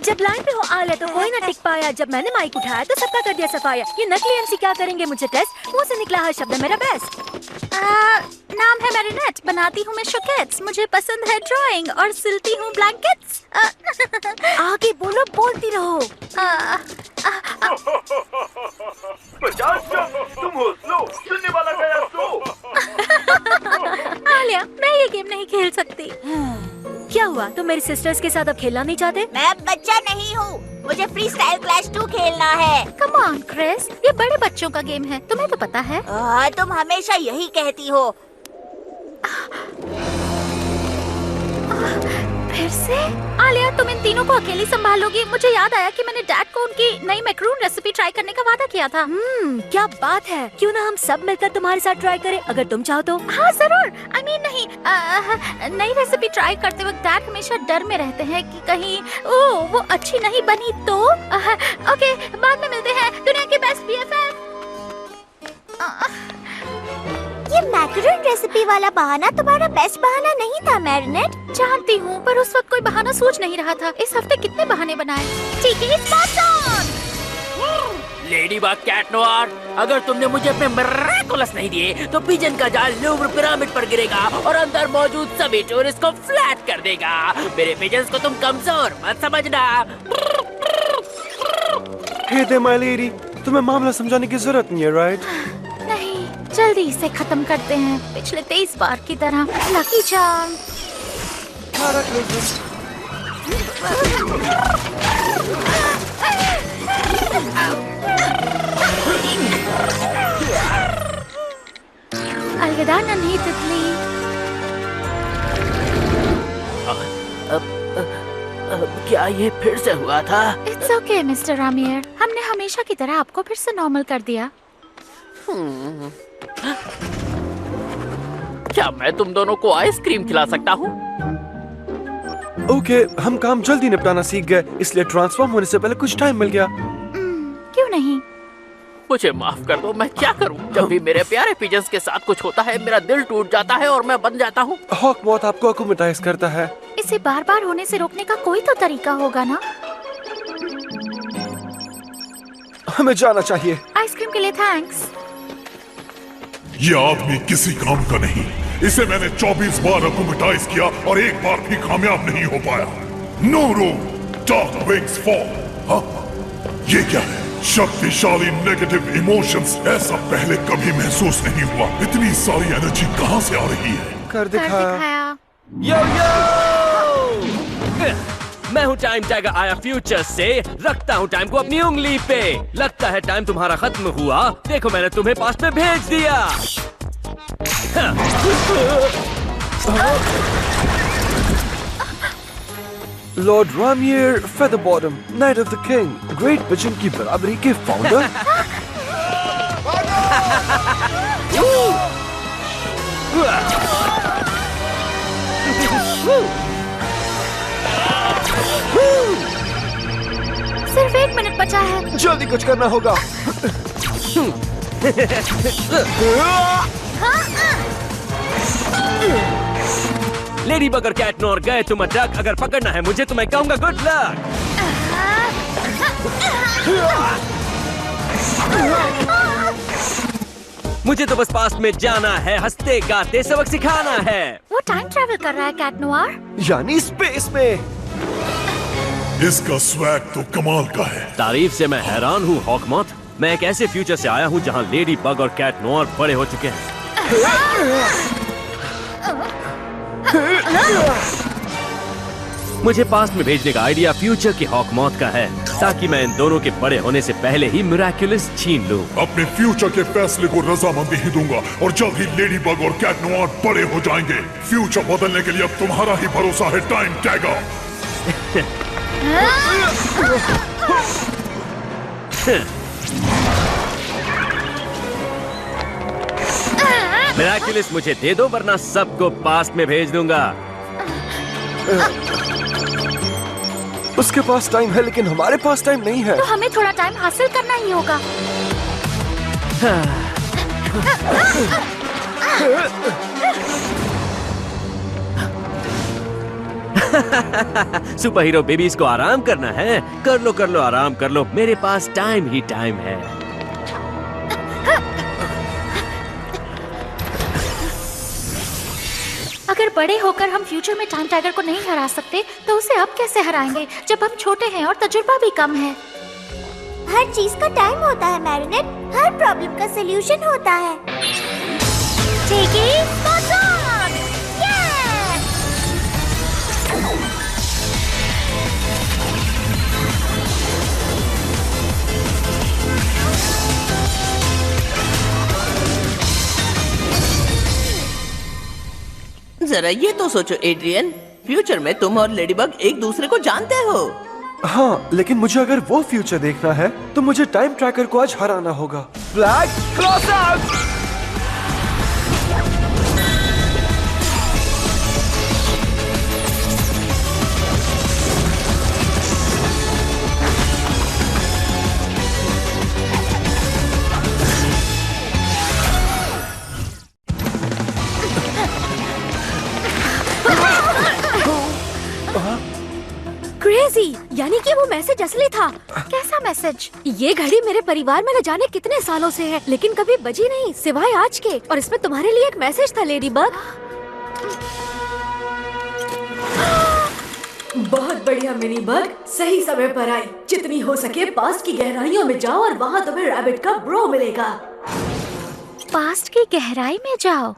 जब लाइन पे हो आलिया तो कोई ना टिक पाया। जब मैंने माइक उठाया तो सबका कर दिया सफाया। ये नकली एमसी क्या करेंगे मुझे टेस्ट, मुंह से निकला हर शब्द मेरा बेस्ट। नाम है मैरिनेट, बनाती हूँ मैं शॉकेट्स, मुझे पसंद है ड्राइंग और सिलती हूँ ब्लैंकेट्स। आगे बोलो, बोलती रहो। 50 तुम हो स्लो, सुनने वाला गया स्लो। आलिया, मैं ये गेम नहीं खेल सकती। क्या हुआ, तुम मेरी सिस्टर्स के साथ अब खेलना नहीं चाहते? मैं अब बच्चा नहीं हूँ, मुझे फ्री स्टाइल क्लैश 2 खेलना है। कम ऑन क्रिस, ये बड़े बच्चों का गेम है, तुम्हें तो पता है। तुम हमेशा यही कहती हो। फिर से? आलिया, तुम इन तीनों को अकेली संभालोगी? मुझे याद आया कि मैंने डैड को उनकी नई मैक्रून रेसिपी ट्राई करने का वादा किया था। क्या बात है, क्यों ना हम सब मिलकर तुम्हारे साथ ट्राई करें, अगर तुम चाहो तो। हाँ जरूर। नहीं, नई रेसिपी ट्राई करते वक्त डैड हमेशा डर में रहते हैं कि कहीं वो अच्छी नहीं बनी तो। ओके, बाद में मिलते हैं, दुनिया के बेस्ट BFF। ये मैकरून रेसिपी वाला बहाना तुम्हारा बेस्ट बहाना नहीं था मैरिनेट। जानती हूँ, पर उस वक्त कोई बहाना सोच नहीं रहा था। इस हफ्ते कितने बहाने बनाए। ठीक है, लेडी बाग कैट नोआर, अगर तुमने मुझे अपने मिरेकलस नहीं दिए तो पिजन का जाल लूव्र पिरामिड पर गिरेगा और अंदर मौजूद सभी टूरिस्ट को फ्लैट कर देगा। मेरे पिजन्स को तुम कमजोर मत समझना। हे दे माय लेडी, तुम्हें मामला समझाने की जरूरत नहीं है, राइट? नहीं, जल्दी इसे खत्म करते हैं, पिछले 23 बार की तरह। Lucky charm. अलविदा नन्ही तितली। क्या ये फिर से हुआ था? इट्स ओके मिस्टर रामियर, हमने हमेशा की तरह आपको फिर से नॉर्मल कर दिया। क्या मैं तुम दोनों को आइसक्रीम खिला सकता हूँ? ओके, हम काम जल्दी निपटाना सीख गए, इसलिए ट्रांसफॉर्म होने से पहले कुछ टाइम मिल गया। क्यों नहीं? मुझे माफ कर दो, मैं क्या करूँ? जब भी मेरे प्यारे पिजन्स के साथ कुछ होता है मेरा दिल टूट जाता है और मैं बन जाता हूँ। हॉक मौत आपको अकोमटाइज करता है। इसे बार बार होने से रोकने का कोई तो तरीका होगा ना? हमें जाना चाहिए। आइसक्रीम के लिए थैंक्स। ये आदमी किसी काम का नहीं, इसे मैंने 24 बार अकोमटाइज किया और एक बार भी कामयाब नहीं हो पाया। No room, dark wings fall. हाँ, ये क्या है? शक्तिशाली नेगेटिव इमोशंस, ऐसा पहले कभी महसूस नहीं हुआ। इतनी सारी एनर्जी कहाँ से आ रही है? कर दिखाया। यो मैं हूँ टाइम टैगर, आया फ्यूचर से, रखता हूँ टाइम को अपनी उंगली पे। लगता है टाइम तुम्हारा खत्म हुआ, देखो मैंने तुम्हें पास्ट में भेज दिया। Lord Ramier Featherbottom, knight of the king, Great Pigeon की बराबरी के फाउंडर। सिर्फ 1 मिनट बचा है। जल्दी कुछ करना होगा। लेडी बग और कैट नोर गए तुम अटक, अगर पकड़ना है मुझे तो मैं कहूँगा गुड लक। मुझे तो बस पास्ट में जाना है, हंसते गाते सबक सिखाना है। वो टाइम ट्रैवल कर रहा है कैट नोआर। यानी स्पेस में। इसका स्वैग तो कमाल का है। तारीफ से मैं हैरान हूँ हॉकमॉथ। मैं एक ऐसे फ्यूचर से आया हूँ जहाँ लेडी बग और कैट नोआर बड़े हो चुके हैं। मुझे पास्ट में भेजने का आइडिया फ्यूचर के हॉकमॉथ का है, ताकि मैं इन दोनों के बड़े होने से पहले ही मिराक्युलस छीन लूं। अपने फ्यूचर के फैसले को रजामंदी ही दूंगा और जल्द ही लेडी बग और कैट नोआर बड़े हो जाएंगे। फ्यूचर बदलने के लिए अब तुम्हारा ही भरोसा है टाइम टैगर। मिराक्युलस मुझे दे दो, वरना सबको पास्ट में भेज दूंगा। उसके पास टाइम है लेकिन हमारे पास टाइम नहीं है। तो हमें थोड़ा टाइम हासिल करना ही होगा। सुपर हीरो बेबीज को आराम करना है। कर लो आराम कर लो, मेरे पास टाइम ही टाइम है। अगर बड़े होकर हम फ्यूचर में टाइम टाइगर को नहीं हरा सकते तो उसे अब कैसे हराएंगे जब हम छोटे हैं और तजुर्बा भी कम है। हर चीज का टाइम होता है मैरिनेट, हर प्रॉब्लम का सलूशन होता है। ठीक है, जरा ये तो सोचो एड्रियन, फ्यूचर में तुम और लेडीबग एक दूसरे को जानते हो। हाँ, लेकिन मुझे अगर वो फ्यूचर देखना है तो मुझे टाइम ट्रैकर को आज हराना होगा। Flag cross out. क्रेजी, यानी कि वो मैसेज असली था। कैसा मैसेज? ये घड़ी मेरे परिवार में न जाने कितने सालों से है, लेकिन कभी बजी नहीं सिवाय आज के। और इसमें तुम्हारे लिए एक मैसेज था लेडी बग। बहुत बढ़िया मिनी बग, सही समय पर आई। जितनी हो सके पास्ट की गहराइयों में जाओ और वहाँ तुम्हें रैबिट का ब्रो मिलेगा। पास्ट की गहराई में जाओ?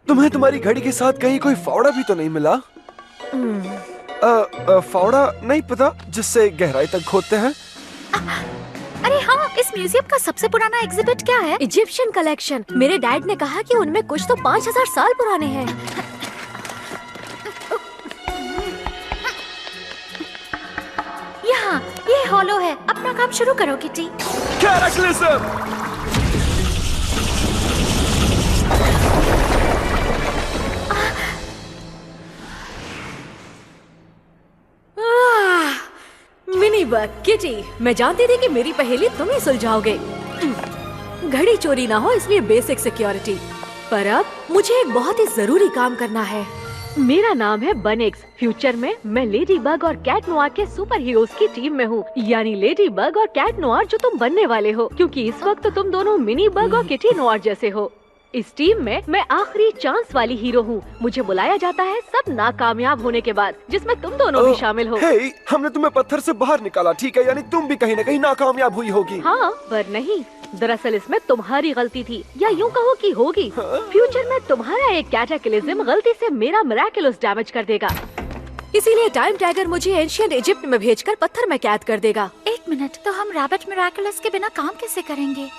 तुम्हें तुम्हारी घड़ी के साथ कहीं कोई फावड़ा भी तो नहीं मिला? फावड़ा नहीं पता जिससे गहराई तक खोदते हैं? अरे हाँ, इस म्यूजियम का सबसे पुराना एग्जिबिट क्या है? Egyptian collection. मेरे डैड ने कहा कि उनमें कुछ तो 5000 साल पुराने हैं। यहाँ ये हॉलो है। अपना काम शुरू करो किटी। कैटक्लिज्म! मिनी बग, किटी, मैं जानती थी कि मेरी पहेली तुम ही सुलझाओगे। घड़ी चोरी ना हो इसलिए बेसिक सिक्योरिटी। पर अब मुझे एक बहुत ही जरूरी काम करना है। मेरा नाम है बनेक्स। फ्यूचर में मैं लेडी बग और कैट नोआर के सुपर हीरोज की टीम में हूँ, यानी लेडी बग और कैट नोआर जो तुम बनने वाले हो, क्योंकि इस वक्त तुम दोनों मिनी बग और किटी नोआर जैसे हो। इस टीम में मैं आखिरी चांस वाली हीरो हूँ। मुझे बुलाया जाता है सब नाकामयाब होने के बाद, जिसमें तुम दोनों भी शामिल हो। हे, हमने तुम्हें पत्थर से बाहर निकाला, ठीक है? यानी तुम भी कहीं न कहीं नाकामयाब हुई होगी। हाँ, पर नहीं, दरअसल इसमें तुम्हारी गलती थी, या यूँ कहो कि होगी। फ्यूचर में तुम्हारा एक कैटाक्लिज्म गलती से मेरा मिरेकलस डैमेज कर देगा। इसीलिए टाइम टाइगर मुझे एंशिएंट इजिप्ट में भेजकर पत्थर में कैद कर देगा। एक मिनट, तो हम रैबिट मिरेकलस के बिना काम कैसे करेंगे?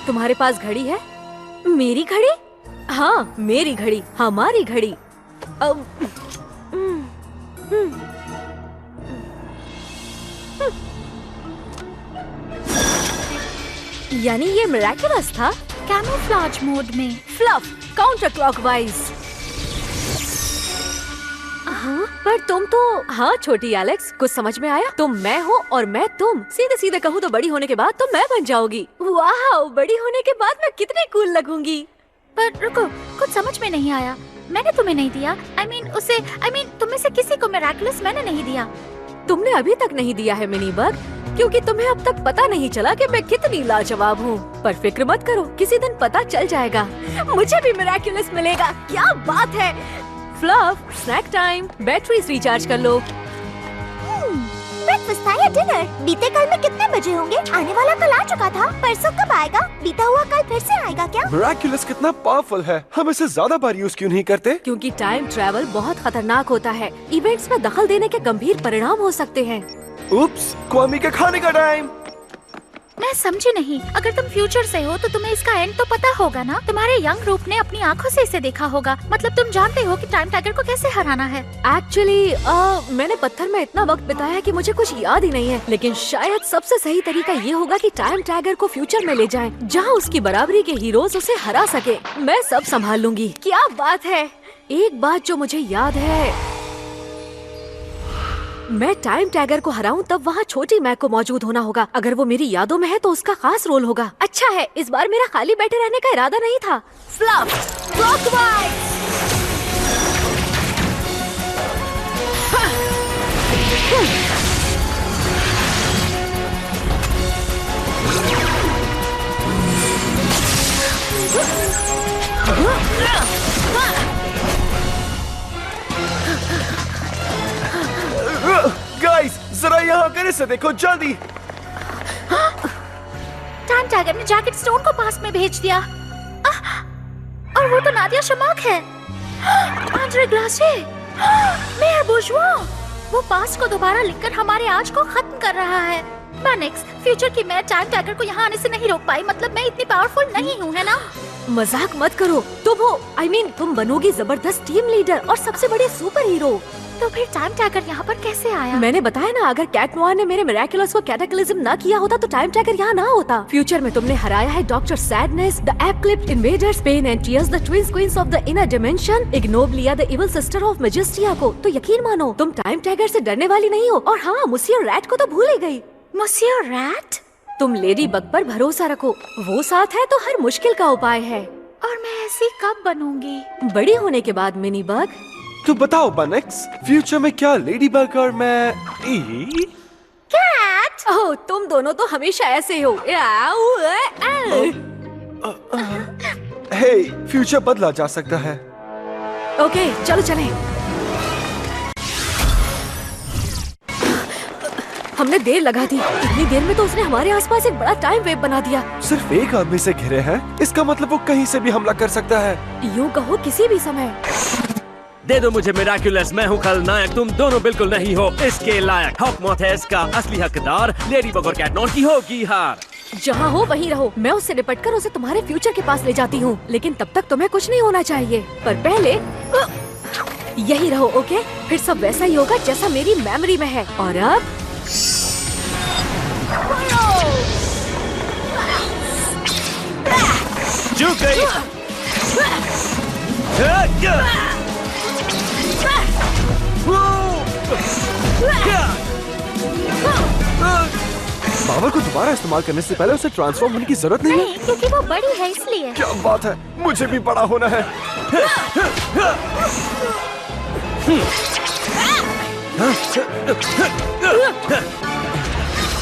तुम्हारे पास घड़ी है? मेरी घड़ी? हाँ, मेरी घड़ी, हमारी घड़ी। यानी ये मिरेकलस था? कैमोफ्लेज मोड में। Fluff, counter clockwise. पर तुम तो, हाँ छोटी एलेक्स, कुछ समझ में आया? तुम मैं हो और मैं तुम। सीधे सीधे कहूँ तो बड़ी होने के बाद तुम मैं बन जाओगी। वाह, बड़ी होने के बाद मैं कितनी कूल लगूंगी। पर रुको, कुछ समझ में नहीं आया। मैंने तुम्हें नहीं दिया। I mean, तुम में से किसी को मिरेकलस मैंने नहीं दिया। तुमने अभी तक नहीं दिया है मिनी बग, क्योंकि तुम्हें अब तक पता नहीं चला कि मैं कितनी लाजवाब हूँ। पर फिक्र मत करो, किसी दिन पता चल जाएगा। मुझे भी मिरेकलस मिलेगा। क्या बात है। Fluff, snack time, batteries recharge कर लो। ब्रेकफास्ट था या डिनर? बीते कल में कितने बजे होंगे? आने वाला कल आ चुका था, परसों कब आएगा? बीता हुआ कल फिर से आएगा क्या? मिरेकलस कितना पावरफुल है, हम इसे ज्यादा बार यूज क्यों नहीं करते? क्योंकि टाइम ट्रैवल बहुत खतरनाक होता है। इवेंट्स में दखल देने के गंभीर परिणाम हो सकते हैं। उप्स, क्वामी के खाने का टाइम। मैं समझी नहीं। अगर तुम फ्यूचर से हो तो तुम्हें इसका एंड तो पता होगा ना? तुम्हारे यंग रूप ने अपनी आंखों से इसे देखा होगा। मतलब तुम जानते हो कि टाइम टाइगर को कैसे हराना है। एक्चुअली मैंने पत्थर में इतना वक्त बिताया कि मुझे कुछ याद ही नहीं है। लेकिन शायद सबसे सही तरीका ये होगा कि टाइम टाइगर को फ्यूचर में ले जाएं, जहां उसकी बराबरी के हीरोज उसे हरा सके। मैं सब संभाल लूंगी। क्या बात है। एक बात जो मुझे याद है, मैं टाइम टैगर को हराऊं तब वहाँ छोटी मैक को मौजूद होना होगा। अगर वो मेरी यादों में है तो उसका खास रोल होगा। अच्छा है, इस बार मेरा खाली बैठे रहने का इरादा नहीं था। Fluff, clockwise. अगर इसे देखो जल्दी। टाइम टैगर ने जैकेट स्टोन को पास में भेज दिया। और वो तो नादिया शमाक है। आंद्रे ग्लासे, मेयर बुर्जुआ, वो पास्ट को दोबारा लिखकर हमारे आज को खत्म कर रहा है। मैनिक्स, फ्यूचर की मैं टाइम टैगर को यहाँ आने से नहीं रोक पाई, मतलब मैं इतनी पावरफुल नहीं हूँ, है ना? मजाक मत करो। तुम हो, तुम बनोगी जबरदस्त टीम लीडर और सबसे बड़े सुपर हीरो। तो फिर टाइम टैगर यहाँ पर कैसे आया? मैंने बताया ना, अगर कैट नोआर ने मेरे मिरेकुलस को कैटाक्लिज्म ना किया होता तो टाइम टैगर यहाँ ना होता। फ्यूचर में तुमने हराया है doctor Sadness, the Apoclipt Invaders, Pain and Tears, the Twins Queens of the Inner Dimension, Ignoblia the Evil Sister of Majestia को। तो यकीन मानो, तुम टाइम टैगर से डरने वाली नहीं हो। और हाँ, मुसियर रैट को तो भूल ही गई। मुसियर रैट? तुम लेडी बग पर भरोसा रखो, वो साथ है तो हर मुश्किल का उपाय है। और मैं ऐसी कब बनूंगी? बड़ी होने के बाद मिनी बग। तो बताओ बनक्स, फ्यूचर में क्या लेडी बग और मैं कैट? ओह, तुम दोनों तो हमेशा ऐसे हो। हे, फ्यूचर बदला जा सकता है। ओके, चलो चलें। हमने देर लगा दी। इतनी देर में तो उसने हमारे आसपास एक बड़ा टाइम वेव बना दिया। सिर्फ एक आदमी से घिरे हैं, इसका मतलब वो कहीं से भी हमला कर सकता है। यूँ कहो किसी भी समय। दे दो मुझे मिराकुलस, मैं हूँ खलनायक, तुम दोनों बिल्कुल नहीं हो इसके लायक। हॉकमॉथेस का असली हकदार लेडीबग और कैटनॉट की होगी हार। जहाँ हो वहीं रहो, मैं उससे निपटकर उसे तुम्हारे फ्यूचर के पास ले जाती हूँ। लेकिन तब तक तुम्हें कुछ नहीं होना चाहिए। पर पहले यही रहो, ओके? फिर सब वैसा ही होगा जैसा मेरी मेमोरी में है। और अब चूक गई। पावर को दोबारा इस्तेमाल करने से पहले उसे ट्रांसफॉर्म होने की जरूरत नहीं है। नहीं, क्योंकि वो बड़ी है इसलिए। क्या बात है, मुझे भी बड़ा होना है।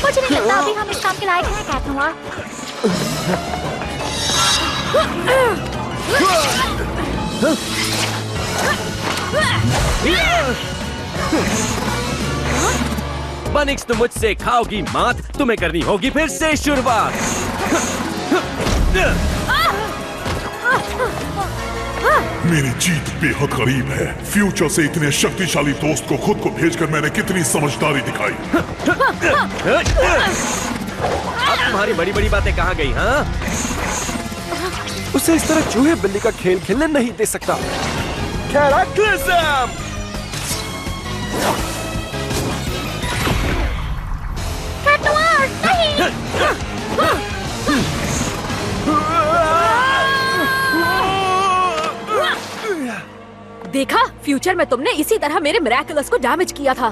मुझे नहीं लगता अभी हम इस काम के लायक हैं, कैट नोआर। बनिक्स, तुम मुझसे खाओगी मात, तुम्हें करनी होगी फिर से शुरुआत। मेरी जीत बेहद करीब है। फ्यूचर से इतने शक्तिशाली दोस्त को खुद को भेजकर मैंने कितनी समझदारी दिखाई। अब तुम्हारी बड़ी बड़ी बातें कहाँ गई? हाँ, उसे इस तरह चूहे बिल्ली का खेल खेलने नहीं दे सकता। कैटाक्लिज्म! कैट नोआर, नहीं! देखा, फ्यूचर में तुमने इसी तरह मेरे मिरेकुलस को डैमेज किया था।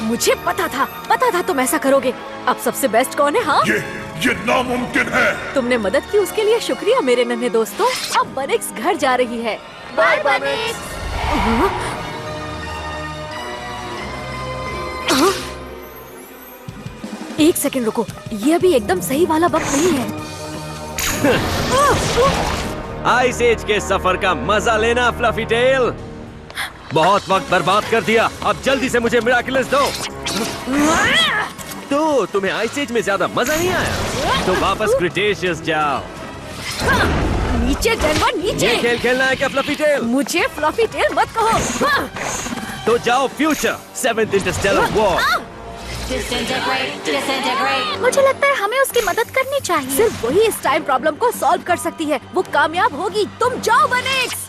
मुझे पता था तुम ऐसा करोगे। अब सबसे बेस्ट कौन है? हाँ, ये नामुमकिन है। तुमने मदद की, उसके लिए शुक्रिया मेरे नन्हे दोस्तों। अब बनिक्स घर जा रही है। बाय बनिक्स। एक सेकंड रुको, ये अभी एकदम सही वाला वक्त नहीं है। आइस एज के सफर का मजा लेना फ्लफी टेल। बहुत वक्त बर्बाद कर दिया, अब जल्दी से मुझे मिराकुलस दो। तो तुम्हें आइस एज में ज्यादा मजा नहीं आया? तो वापस क्रिटेशियस जाओ। नीचे डेनवर, नीचे। ये खेल खेलना है क्या फ्लफी टेल? मुझे फ्लफी टेल मत कहो। तो जाओ फ्यूचर, 7th इंटरस्टेलर वॉर। मुझे लगता है हमें उसकी मदद करनी चाहिए। सिर्फ वही इस टाइम प्रॉब्लम को सॉल्व कर सकती है। वो कामयाब होगी। तुम जाओ बनिक्स।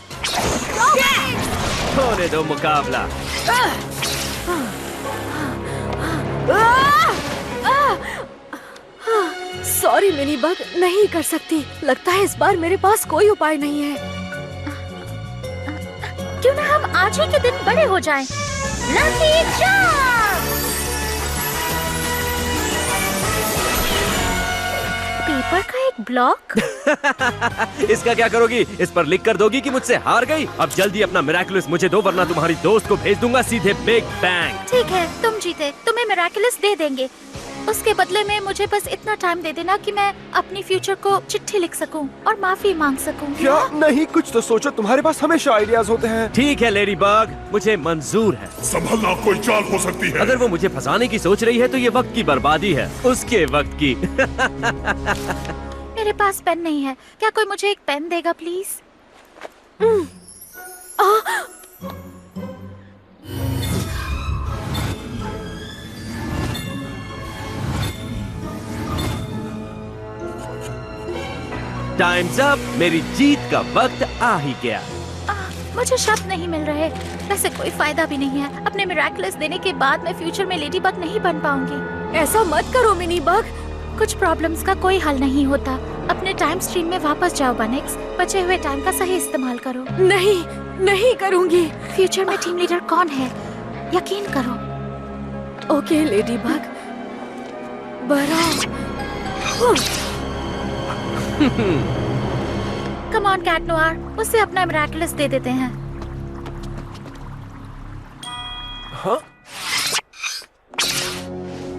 होने दो मुकाबला। सॉरी मिनी बग, नहीं कर सकती। लगता है इस बार मेरे पास कोई उपाय नहीं है। क्यों ना हम आज ही के दिन बड़े हो जाएं? Lucky charm! पेपर का एक ब्लॉक। इसका क्या करोगी? इस पर लिख कर दोगी कि मुझसे हार गई? अब जल्दी अपना मिराकुलस मुझे दो, वरना तुम्हारी दोस्त को भेज दूंगा सीधे बिग बैंग। ठीक है, तुम जीते, तुम्हें मिराकुलस दे देंगे। उसके बदले में मुझे बस इतना टाइम दे देना कि मैं अपनी फ्यूचर को चिट्ठी लिख सकूं और माफी मांग सकूं। क्या? नहीं, कुछ तो सोचो, तुम्हारे पास हमेशा आइडियाज होते हैं। ठीक है लेडी बग, मुझे मंजूर है। संभलना कोई चाल हो सकती है। अगर वो मुझे फंसाने की सोच रही है तो ये वक्त की बर्बादी है, उसके वक्त की। मेरे पास पेन नहीं है, क्या कोई मुझे एक पेन देगा प्लीज? टाइम्स अप, मेरी जीत का वक्त आ ही गया। मुझे शब्द नहीं मिल रहे। वैसे कोई फायदा भी नहीं है, अपने मिरेकलस देने के बाद मैं फ्यूचर में लेडी बग नहीं बन पाऊंगी। ऐसा मत करो मिनी बग। कुछ प्रॉब्लम्स का कोई हल नहीं होता। अपने टाइम स्ट्रीम में वापस जाओ बनेक्स, बचे हुए टाइम का सही इस्तेमाल करो। नहीं, नहीं करूंगी। फ्यूचर में टीम लीडर कौन है, यकीन करो। Okay ladybug, come on Cat Noir, उसे अपना मिरेकलस दे देते हैं। हाँ?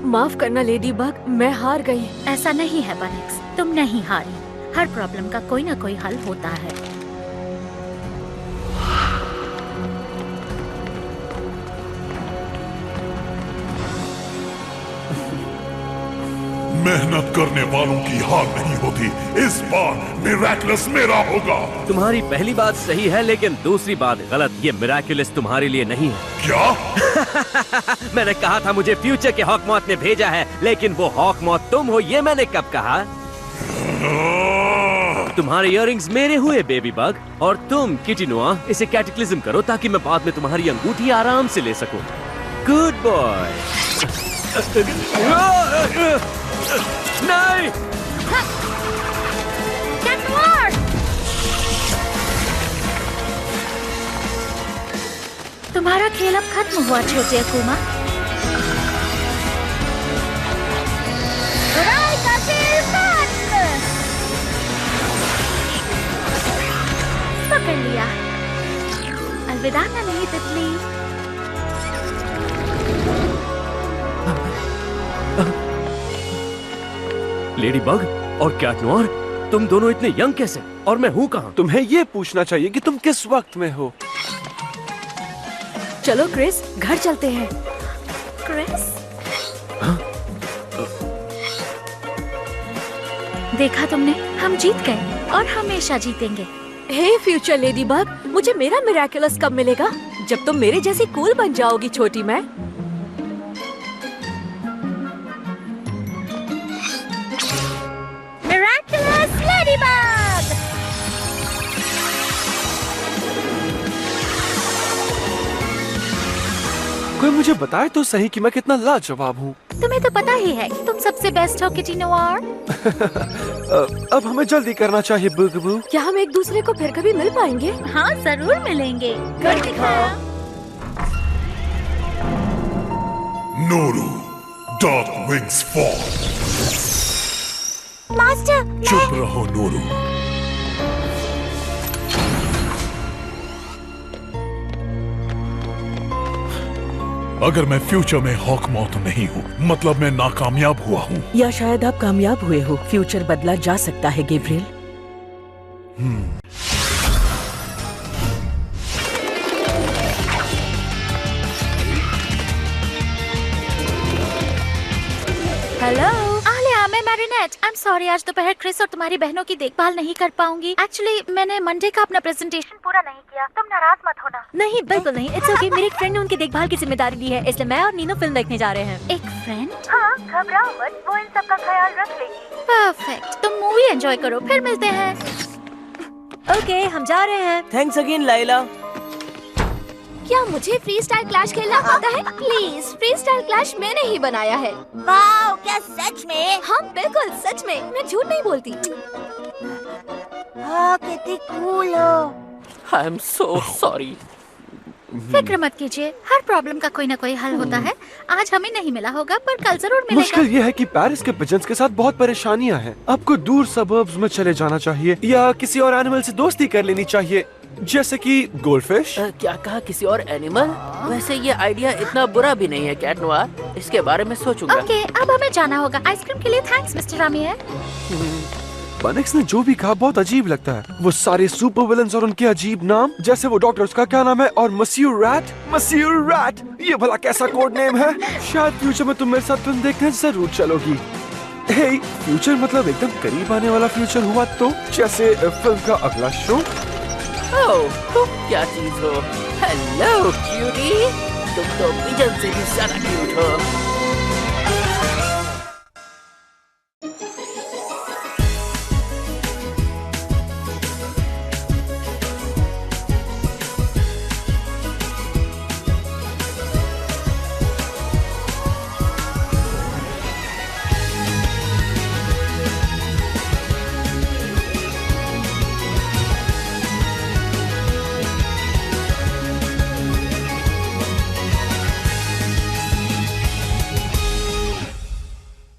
माफ करना लेडी बग, मैं हार गई। ऐसा नहीं है बनेक्स, तुम नहीं हारी। हर प्रॉब्लम का कोई ना कोई हल होता है। मेहनत करने वालों की हार नहीं होती। इस बार मिरेकलस मेरा होगा। तुम्हारी पहली बात सही है, लेकिन दूसरी बात गलत। ये मिरेकुलस तुम्हारे लिए नहीं है। क्या? मैंने कहा था मुझे फ्यूचर के हॉकमॉथ ने भेजा है, लेकिन वो हॉकमॉथ तुम हो, ये मैंने कब कहा? तुम्हारे इयररिंग्स मेरे हुए बेबी बग, और तुम किटी नोआ इसे कैटेक्लिज्म करो ताकि मैं बाद में तुम्हारी अंगूठी आराम से ले सकूं। Good boy. नहीं! Cat Noir! तुम्हारा खेल अब खत्म हुआ छोटे अकुमा। बुराई का खेल खत्म। पकड़ लिया। अलविदा नहीं तितली। लेडी बग और कैट नोआर, तुम दोनों इतने यंग कैसे? और मैं हूँ कहाँ? तुम्हें ये पूछना चाहिए कि तुम किस वक्त में हो। चलो क्रिस, घर चलते हैं। क्रिस? देखा तुमने, हम जीत गए और हमेशा जीतेंगे। हे फ्यूचर लेडी बग, मुझे मेरा मिरेकुलस कब मिलेगा? जब तुम मेरे जैसी कूल बन जाओगी छोटी मैं। Miraculous ladybug! कोई मुझे बताए तो सही कि मैं कितना लाजवाब हूँ। तुम्हें तो पता ही है कि तुम सबसे बेस्ट हो किटी नोआर। अब हमें जल्दी करना चाहिए बुगबू। क्या हम एक दूसरे को फिर कभी मिल पाएंगे? हाँ जरूर मिलेंगे। कर दिखाया। Nauru, dark wings fall. Master, चुप रहो नोरू। अगर मैं फ्यूचर में हॉकमॉथ नहीं हूँ, मतलब मैं नाकामयाब हुआ हूँ। या शायद आप कामयाब हुए हो। फ्यूचर बदला जा सकता है गैब्रियल। हेलो आलिया, मैं मैरिनेट। आई एम सॉरी, आज दोपहर क्रिस और तुम्हारी बहनों की देखभाल नहीं कर पाऊंगी। एक्चुअली मैंने मंडे का अपना प्रेजेंटेशन पूरा नहीं किया। तुम नाराज मत होना। नहीं, बिल्कुल नहीं। It's okay. मेरी एक फ्रेंड ने उनकी देखभाल की जिम्मेदारी ली है, इसलिए मैं और नीनो फिल्म देखने जा रहे हैं। एक फ्रेंड? हाँ, घबराओ मत, वो इन सब का ख्याल रख लेगी। परफेक्ट, तुम मूवी एंजॉय करो, फिर मिलते हैं। ओके, हम जा रहे हैं। Thanks again Laila. क्या मुझे फ्री स्टाइल क्लैश खेलना आता है? प्लीज, फ्री स्टाइल क्लैश मैंने ही बनाया है। वाओ, क्या सच में? हाँ बिल्कुल सच में, मैं झूठ नहीं बोलती। हाँ, कितनी कूल हो। I am so sorry. फिक्र मत कीजिए, हर प्रॉब्लम का कोई ना कोई हल होता है। आज हमें नहीं मिला होगा, पर कल जरूर मिलेगा। मुश्किल ये है कि पेरिस के पिजन्स के साथ बहुत परेशानियां हैं। आपको दूर सबर्ब्स में चले जाना चाहिए या किसी और एनिमल से दोस्ती कर लेनी चाहिए, जैसे कि गोल्डफिश। क्या कहा, किसी और एनिमल? वैसे ये आइडिया इतना बुरा भी नहीं है कैट नोआर, इसके बारे में सोचूंगा। ओके, अब हमें जाना होगा। आइसक्रीम के लिए थैंक्स मिस्टर रामियर। बनेक्स ने जो भी कहा बहुत अजीब लगता है। वो सारे सुपर विलन्स और उनके अजीब नाम, जैसे वो डॉक्टर उसका क्या नाम है, और मस्यू रैट, ये भला कैसा कोड नेम है। शायद फ्यूचर में तुम मेरे साथ फिल्म देखने जरूर चलोगी। हे, फ्यूचर मतलब एकदम करीब आने वाला फ्यूचर हुआ तो, जैसे फिल्म का अगला शो। ओह, तुम क्या चीज हो? हेलो क्यूटी, तुम तो पिजन से भी ज्यादा क्यूट हो।